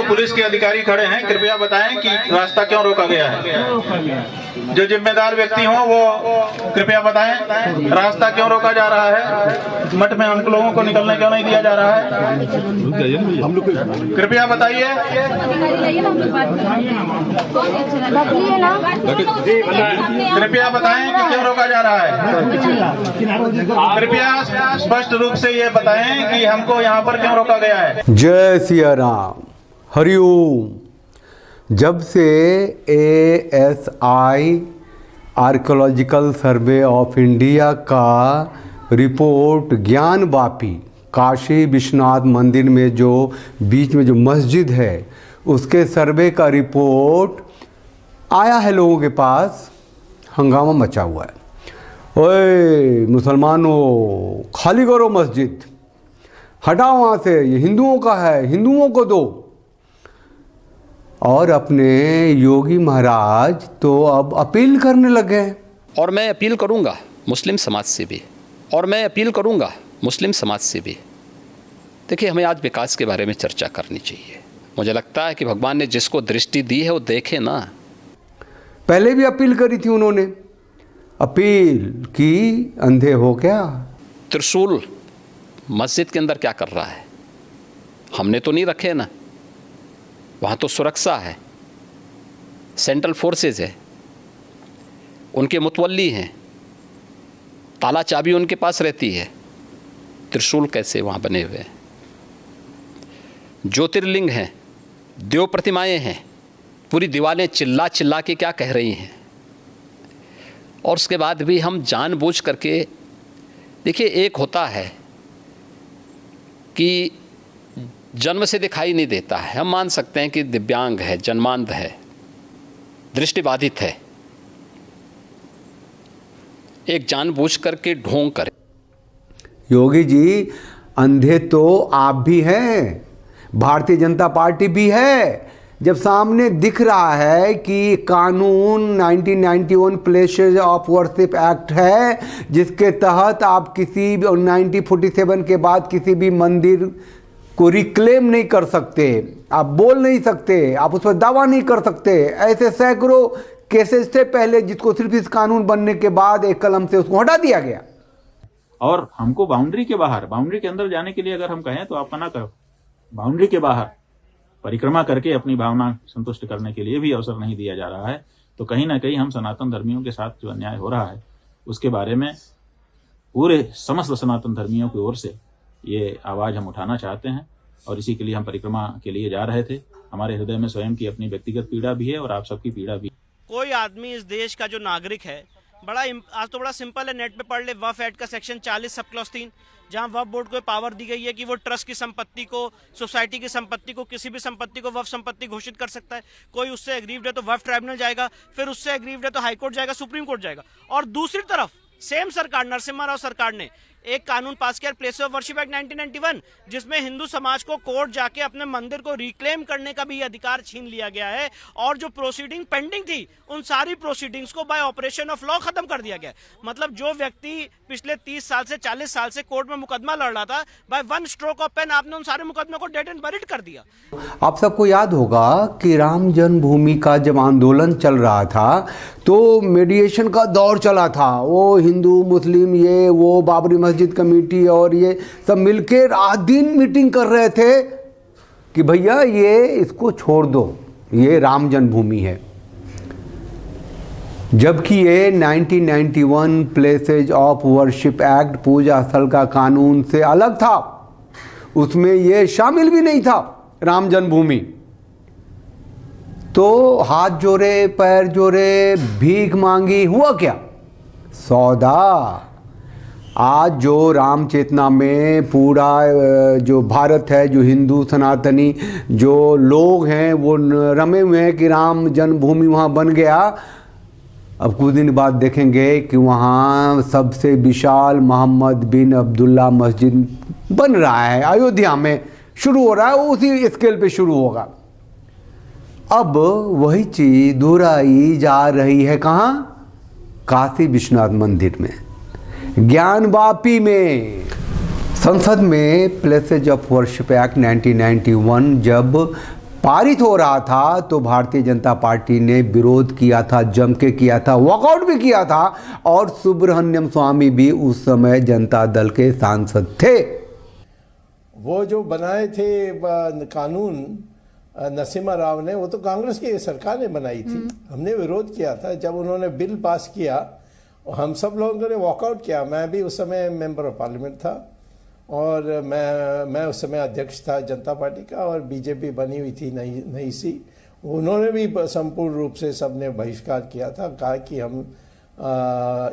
Police के अधिकारी खड़े हैं, कृपया बताएं कि रास्ता क्यों रोका गया है। जो जिम्मेदार व्यक्ति हों वो कृपया बताएं रास्ता क्यों रोका जा रहा है। मठ में हम लोगों को निकलने क्यों नहीं दिया जा रहा है, कृपया बताइए। कृपया बताएं कि क्यों रोका जा रहा है। कृपया स्पष्ट रूप से ये बताएं कि हमको यहाँ पर क्यों रोका गया है। जय सिया राम, हरिओम। जब से ASI archaeological survey of India का रिपोर्ट ज्ञानवापी काशी विश्वनाथ मंदिर में जो बीच में जो मस्जिद है उसके सर्वे का रिपोर्ट आया है लोगों के पास, हंगामा मचा हुआ है। ओए मुसलमानों, खाली करो मस्जिद, हटाओ वहाँ से, ये हिंदुओं का है, हिंदुओं को दो। और अपने योगी महाराज तो अब अपील करने लगे हैं। और मैं अपील करूंगा मुस्लिम समाज से भी, और मैं अपील करूंगा मुस्लिम समाज से भी। देखिए, हमें आज विकास के बारे में चर्चा करनी चाहिए। मुझे लगता है कि भगवान ने जिसको दृष्टि दी है वो देखे ना। पहले भी अपील करी थी उन्होंने, अपील की, अंधे हो क्या। त्रिशूल मस्जिद के अंदर क्या कर रहा है, हमने तो नहीं रखे ना। वहाँ तो सुरक्षा है, सेंट्रल फोर्सेज है, उनके मुतवल्ली हैं, ताला चाबी उनके पास रहती है। त्रिशूल कैसे वहाँ बने हुए हैं? ज्योतिर्लिंग हैं, देव प्रतिमाएँ हैं, पूरी दीवारें चिल्ला चिल्ला के क्या कह रही हैं। और उसके बाद भी हम जानबूझ करके, देखिए, एक होता है कि जन्म से दिखाई नहीं देता है, हम मान सकते हैं कि दिव्यांग है, जन्मांध है, दृष्टिबाधित है, एक जानबूझ करके ढोंग करे। योगी जी, अंधे तो आप भी हैं, भारतीय जनता पार्टी भी है। जब सामने दिख रहा है कि कानून 1991 प्लेसेस ऑफ वर्शिप एक्ट है, जिसके तहत आप किसी भी 1947 के बाद किसी भी मंदिर को रिक्लेम नहीं कर सकते, आप बोल नहीं सकते, आप उस पर दावा नहीं कर सकते। ऐसे सैकड़ों केसेस थे पहले, जिसको सिर्फ इस कानून बनने के बाद एक कलम से उसको हटा दिया गया। और हमको बाउंड्री के बाहर, बाउंड्री के अंदर जाने के लिए अगर हम कहें तो आप मना करो। बाउंड्री के बाहर परिक्रमा करके अपनी भावना संतुष्ट करने के लिए भी अवसर नहीं दिया जा रहा है। तो कहीं ना कहीं हम सनातन धर्मियों के साथ जो अन्याय हो रहा है उसके बारे में पूरे समस्त सनातन धर्मियों की ओर से ये आवाज़ हम उठाना चाहते हैं। और इसी के लिए हम परिक्रमा के लिए जा रहे थे। हमारे हृदय में स्वयं की अपनी व्यक्तिगत पीड़ा भी है और आप सबकी पीड़ा भी। कोई आदमी इस देश का जो नागरिक है, आज तो बड़ा सिंपल है, नेट पे पढ़ ले वक्फ एक्ट का सेक्शन 40 सब क्लॉज 3, जहां वक्फ बोर्ड को पावर दी गई है कि वो ट्रस्ट की संपत्ति को, सोसाइटी की संपत्ति को, किसी भी संपत्ति को वक्फ संपत्ति घोषित कर सकता है। कोई उससे एग्रीव्ड है तो वक्फ ट्राइब्यूनल जाएगा, फिर उससे एग्रीव्ड है तो हाई कोर्ट जाएगा, सुप्रीम कोर्ट जाएगा। और दूसरी तरफ सेम सरकार, नरसिम्हा राव सरकार ने एक कानून पास किया, प्लेस ऑफ वर्शिप एक्ट 1991, जिसमें हिंदू समाज को कोर्ट जाके अपने मंदिर को रिक्लेम करने का भी अधिकार छीन लिया गया है। और जो प्रोसीडिंग पेंडिंग थी, उन सारी प्रोसीडिंग्स को बाय ऑपरेशन ऑफ लॉ खत्म कर दिया गया। मतलब जो व्यक्ति पिछले 30 साल से 40 साल से कोर्ट में मुकदमा लड़ रहा था, by one stroke of pen आपने उन सारे मुकदमे को डेड एंड बरीड कर दिया। आप सबको याद होगा कि राम जन्मभूमि का जब आंदोलन चल रहा था तो मीडिएशन का दौर चला था। वो हिंदू मुस्लिम, ये वो बाबरी मस्जिद कमेटी और ये सब मिलकर रात दिन मीटिंग कर रहे थे कि भैया ये इसको छोड़ दो, ये राम जन्मभूमि है। जबकि ये 1991 प्लेसेज ऑफ वर्शिप एक्ट, पूजा स्थल का कानून से अलग था, उसमें ये शामिल भी नहीं था राम जन्मभूमि। तो हाथ जोड़े, पैर जोड़े, भीख मांगी, हुआ क्या? सौदा। आज जो राम चेतना में पूरा जो भारत है, जो हिंदू सनातनी जो लोग हैं वो रमे हुए हैं कि राम जन्मभूमि वहाँ बन गया। अब कुछ दिन बाद देखेंगे कि वहाँ सबसे विशाल मोहम्मद बिन अब्दुल्ला मस्जिद बन रहा है, अयोध्या में शुरू हो रहा है, उसी स्केल पे शुरू होगा। अब वही चीज़ दोहराई जा रही है कहाँ? काशी विश्वनाथ मंदिर में, ज्ञानवापी में। संसद में प्लेसेज ऑफ वर्शिप एक्ट 1991 जब पारित हो रहा था तो भारतीय जनता पार्टी ने विरोध किया था, जम के किया था, वॉकआउट भी किया था और सुब्रह्मण्यम स्वामी भी उस समय जनता दल के सांसद थे। वो जो बनाए थे कानून नरसिम्हा राव ने, वो तो कांग्रेस की सरकार ने बनाई थी। हमने विरोध किया था जब उन्होंने बिल पास किया, हम सब लोगों ने वॉकआउट किया। मैं भी उस समय मेंबर ऑफ पार्लियामेंट था और मैं उस समय अध्यक्ष था जनता पार्टी का, और बीजेपी बनी हुई थी नई सी। उन्होंने भी संपूर्ण रूप से सबने बहिष्कार किया था, कहा कि हम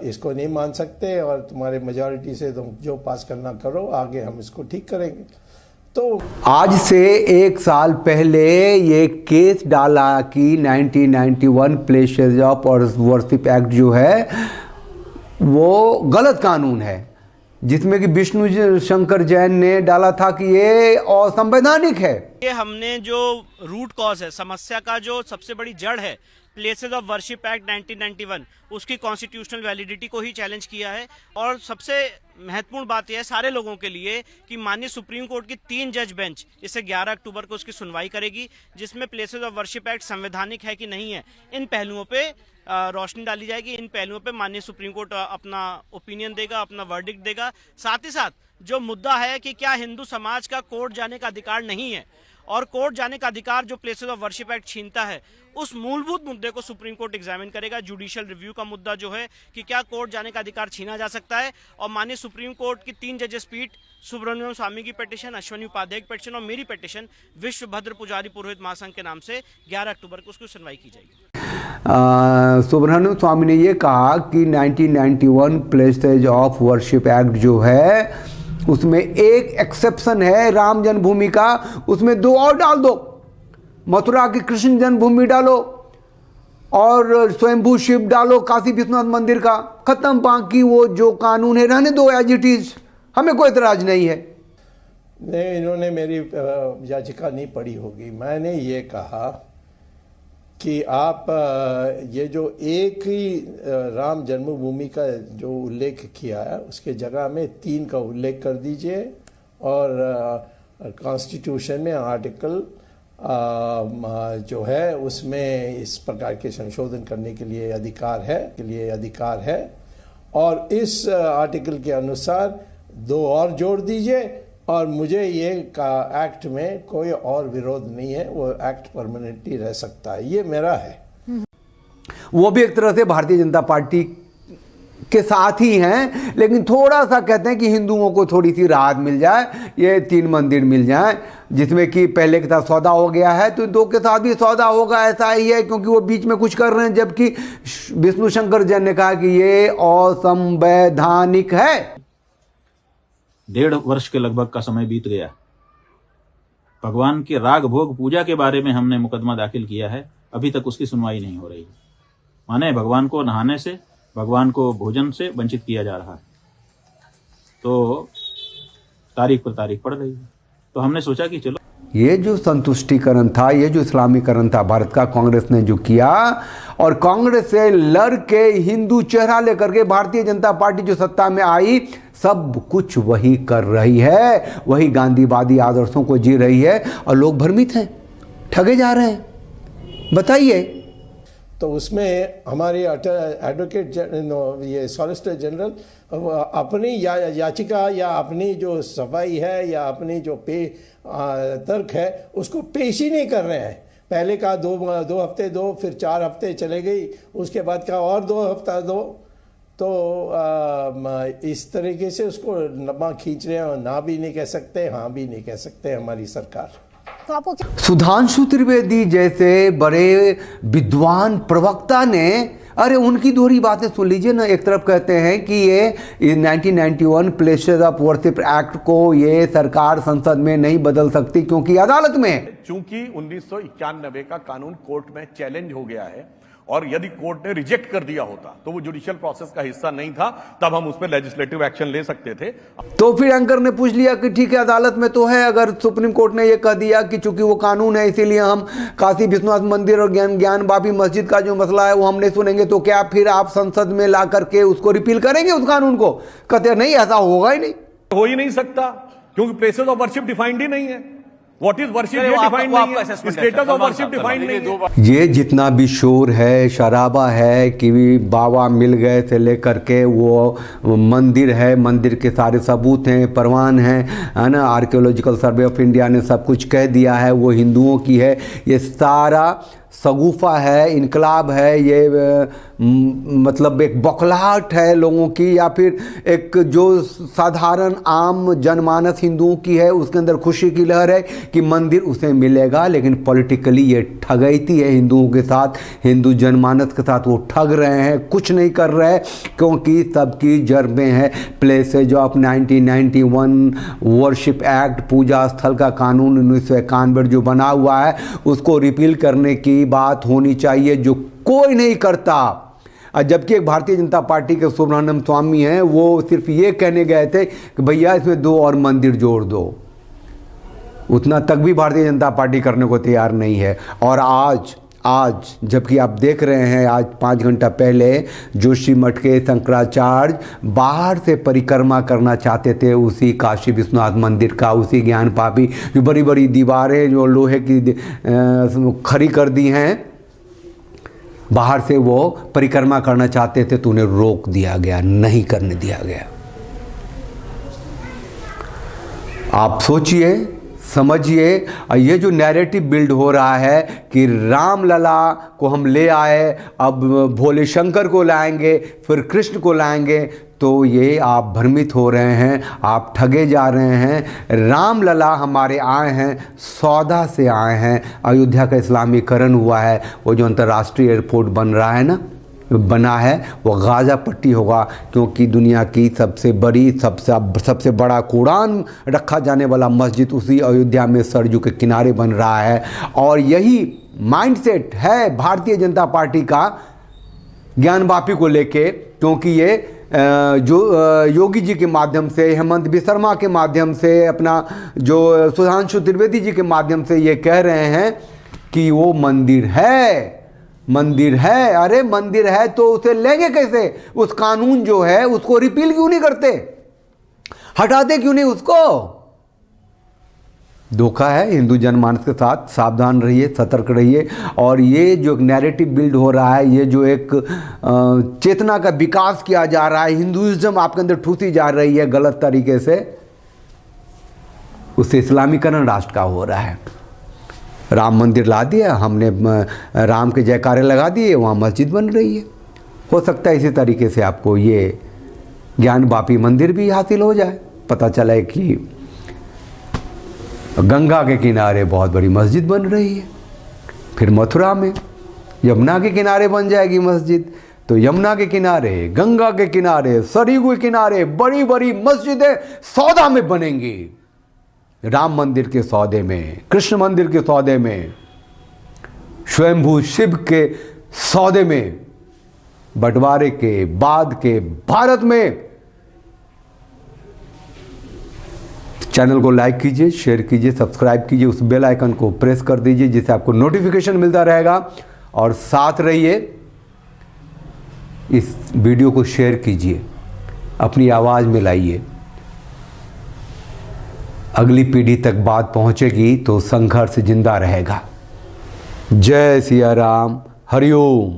इसको नहीं मान सकते और तुम्हारे मेजॉरिटी से तुम जो पास करना करो, आगे हम इसको ठीक करेंगे। तो आज से 1 साल पहले ये केस डाला कि 1991 प्लेसेस ऑफ वर्शिप एक्ट जो है वो गलत कानून है, जिसमें कि विष्णु शंकर जैन ने डाला था कि ये असंवैधानिक है। ये हमने जो रूट कॉज है, समस्या का जो सबसे बड़ी जड़ है, प्लेसेस ऑफ वर्शिप एक्ट 1991, उसकी कॉन्स्टिट्यूशनल वैलिडिटी को ही चैलेंज किया है। और सबसे महत्वपूर्ण बात यह है सारे लोगों के लिए कि माननीय सुप्रीम कोर्ट की 3 जज बेंच इसे 11 अक्टूबर को उसकी सुनवाई करेगी, जिसमें प्लेसेस ऑफ वर्शिप एक्ट संवैधानिक है कि नहीं है, इन पहलुओं पे रोशनी डाली जाएगी। इन पहलुओं पे माननीय सुप्रीम कोर्ट अपना ओपिनियन देगा, अपना वर्डिक्ट देगा। साथ ही साथ जो मुद्दा है कि क्या हिंदू समाज का कोर्ट जाने का अधिकार नहीं है, और कोर्ट जाने का अधिकार जो प्लेसेस ऑफ वर्शिप एक्ट छीनता है, उस मूलभूत मुद्दे को सुप्रीम कोर्ट एग्जामिन करेगा। जुडिशियल रिव्यू का मुद्दा जो है कि क्या कोर्ट जाने का अधिकार छीना जा सकता है, और माननीय सुप्रीम कोर्ट की 3 जजेस पीठ, सुब्रह्मण्यम स्वामी की पिटीशन, अश्वनी उपाध्याय की पिटीशन और मेरी पिटीशन विश्व भद्र पुजारी पुरोहित महासंघ के नाम से 11 अक्टूबर को उसकी सुनवाई की जाएगी। सुब्रह्मण्यम स्वामी ने ये कहा कि 1991 प्लेसेस ऑफ वर्शिप एक्ट जो है उसमें एक एक्सेप्शन है राम जन्मभूमि का, उसमें 2 और डाल दो, मथुरा की कृष्ण जन्मभूमि डालो और स्वयंभू शिव डालो, काशी विश्वनाथ मंदिर का, खत्म। बाकी वो जो कानून है रहने दो एज इट इज, हमें कोई इतराज नहीं है। नहीं, इन्होंने मेरी याचिका नहीं पढ़ी होगी। मैंने ये कहा कि आप ये जो एक ही राम जन्मभूमि का जो उल्लेख किया है उसके जगह में 3 का उल्लेख कर दीजिए, और कॉन्स्टिट्यूशन में आर्टिकल जो है उसमें इस प्रकार के संशोधन करने के लिए अधिकार है, और इस आर्टिकल के अनुसार 2 और जोड़ दीजिए, और मुझे ये का एक्ट में कोई और विरोध नहीं है, वो एक्ट परमानेंटली रह सकता है, ये मेरा है। वो भी एक तरह से भारतीय जनता पार्टी के साथ ही हैं, लेकिन थोड़ा सा कहते हैं कि हिंदुओं को थोड़ी सी राहत मिल जाए, ये 3 मंदिर मिल जाए, जिसमें कि पहले के साथ सौदा हो गया है तो 2 के साथ भी सौदा होगा, ऐसा ही है, क्योंकि वो बीच में कुछ कर रहे हैं, जबकि विष्णु शंकर जैन ने कहा कि ये असंवैधानिक है। 1.5 वर्ष के लगभग का समय बीत गया। भगवान के राग भोग पूजा के बारे में हमने मुकदमा दाखिल किया है, अभी तक उसकी सुनवाई नहीं हो रही। माने भगवान को नहाने से, भगवान को भोजन से वंचित किया जा रहा है, तो तारीख पर तारीख पड़ रही है। तो हमने सोचा कि चलो ये जो संतुष्टिकरण था, ये जो इस्लामीकरण था भारत का, कांग्रेस ने जो किया, और कांग्रेस से लड़ के हिंदू चेहरा लेकर के भारतीय जनता पार्टी जो सत्ता में आई, सब कुछ वही कर रही है, वही गांधीवादी आदर्शों को जी रही है, और लोग भ्रमित हैं, ठगे जा रहे हैं। बताइए। तो उसमें हमारे एडवोकेट ये सॉलिसिटर जनरल अपनी याचिका या अपनी जो सफाई है या अपनी जो तर्क है उसको पेश ही नहीं कर रहे हैं। पहले कहा 2 हफ्ते दो, फिर 4 हफ्ते चले गई, उसके बाद कहा और 2 हफ्ता दो। तो इस तरीके से उसको लम्बा खींच रहे हैं, और ना भी नहीं कह सकते, हाँ भी नहीं कह सकते हमारी सरकार। तो आपको क्या सुधांशु त्रिवेदी जैसे बड़े विद्वान प्रवक्ता ने, अरे उनकी दोहरी बातें सुन लीजिए ना। एक तरफ कहते हैं कि ये 1991 प्लेसेस ऑफ वर्शिप एक्ट को ये सरकार संसद में नहीं बदल सकती क्योंकि अदालत में है। चूंकि 1991 का कानून कोर्ट में चैलेंज हो गया है, और यदि कोर्ट ने रिजेक्ट कर दिया होता तो वो जुडिशियल प्रोसेस का हिस्सा नहीं था, तब हम उस पर लेजिस्लेटिव एक्शन ले सकते थे। तो फिर एंकर ने पूछ लिया कि ठीक है अदालत में तो है, अगर सुप्रीम कोर्ट ने ये कह दिया कि चूंकि वो कानून है इसीलिए हम काशी विश्वनाथ मंदिर और ज्ञान बाबी मस्जिद का जो मसला है वो हम नहीं सुनेंगे, तो क्या फिर आप संसद में ला करके उसको रिपील करेंगे उस कानून को? कहते नहीं, ऐसा होगा ही नहीं, हो ही नहीं सकता, क्योंकि प्लेसेस ऑफ वर्शिप डिफाइंड ही नहीं है। व्हाट इज वर्शिप ये डिफाइन नहीं है, स्टेटस ऑफ वर्शिप डिफाइन नहीं है। ये जितना भी शोर है, शराबा है कि बाबा मिल गए से लेकर के वो मंदिर है, मंदिर के सारे सबूत हैं, प्रमाण हैं, है ना, आर्कियोलॉजिकल सर्वे ऑफ इंडिया ने सब कुछ कह दिया है, वो हिंदुओं की है, ये सारा सगुफा है, इनकलाब है, ये मतलब एक बौखलाहट है लोगों की, या फिर एक जो साधारण आम जनमानस हिंदुओं की है उसके अंदर खुशी की लहर है कि मंदिर उसे मिलेगा, लेकिन पॉलिटिकली ये ठगैती है हिंदुओं के साथ, हिंदू जनमानस के साथ वो ठग रहे हैं, कुछ नहीं कर रहे हैं, क्योंकि सबकी जड़ में है प्लेसेज ऑफ 1991 वर्शिप एक्ट, पूजा स्थल का कानून 1991 जो बना हुआ है उसको रिपील करने की बात होनी चाहिए, जो कोई नहीं करता। जबकि एक भारतीय जनता पार्टी के सुब्रमण्यम स्वामी हैं, वो सिर्फ ये कहने गए थे कि भैया इसमें 2 और मंदिर जोड़ दो, उतना तक भी भारतीय जनता पार्टी करने को तैयार नहीं है। और आज जबकि आप देख रहे हैं, आज 5 घंटा पहले जोशीमठ के शंकराचार्य बाहर से परिक्रमा करना चाहते थे उसी काशी विश्वनाथ मंदिर का, उसी ज्ञान पापी जो बड़ी बड़ी दीवारें जो लोहे की खड़ी कर दी हैं, बाहर से वो परिक्रमा करना चाहते थे तो उन्हें रोक दिया गया, नहीं करने दिया गया। आप सोचिए, समझिए, ये जो नैरेटिव बिल्ड हो रहा है कि राम लला को हम ले आए, अब भोले शंकर को लाएंगे, फिर कृष्ण को लाएंगे, तो ये आप भ्रमित हो रहे हैं, आप ठगे जा रहे हैं। राम लला हमारे आए हैं, सौदा से आए हैं, अयोध्या का इस्लामीकरण हुआ है, वो जो अंतर्राष्ट्रीय एयरपोर्ट बन रहा है ना, बना है, वो गाज़ा पट्टी होगा, क्योंकि दुनिया की सबसे बड़ी सबसे बड़ा कुरान रखा जाने वाला मस्जिद उसी अयोध्या में सरजू के किनारे बन रहा है। और यही माइंडसेट है भारतीय जनता पार्टी का ज्ञान वापी को लेके, क्योंकि ये जो योगी जी के माध्यम से, हेमंत बिसरमा के माध्यम से, अपना जो सुधांशु त्रिवेदी जी के माध्यम से ये कह रहे हैं कि वो मंदिर है, मंदिर है। अरे मंदिर है तो उसे लेंगे कैसे? उस कानून जो है उसको रिपील क्यों नहीं करते, हटाते क्यों नहीं उसको? धोखा है हिंदू जनमानस के साथ, सावधान रहिए, सतर्क रहिए। और ये जो नैरेटिव बिल्ड हो रहा है, ये जो एक चेतना का विकास किया जा रहा है, हिंदुइज्म आपके अंदर ठूसी जा रही है गलत तरीके से, उससे इस्लामीकरण राष्ट्र का हो रहा है। राम मंदिर ला दिया हमने, राम के जयकारे लगा दिए, वहाँ मस्जिद बन रही है। हो सकता है इसी तरीके से आपको ये ज्ञान वापी मंदिर भी हासिल हो जाए, पता चला कि गंगा के किनारे बहुत बड़ी मस्जिद बन रही है, फिर मथुरा में यमुना के किनारे बन जाएगी मस्जिद, तो यमुना के किनारे, गंगा के किनारे, सरयू के किनारे बड़ी बड़ी मस्जिदें सौदा में बनेंगी। राम मंदिर के सौदे में, कृष्ण मंदिर के सौदे में, स्वयंभू शिव के सौदे में, बंटवारे के बाद के भारत में। चैनल को लाइक कीजिए, शेयर कीजिए, सब्सक्राइब कीजिए, उस बेल आइकन को प्रेस कर दीजिए जिससे आपको नोटिफिकेशन मिलता रहेगा। और साथ रहिए, इस वीडियो को शेयर कीजिए, अपनी आवाज़ में लाइए। अगली पीढ़ी तक बात पहुंचेगी तो संघर्ष जिंदा रहेगा। जय सिया राम, हरिओम।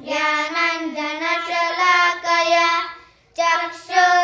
ज्ञानाञ्जनशलाकया चक्षुः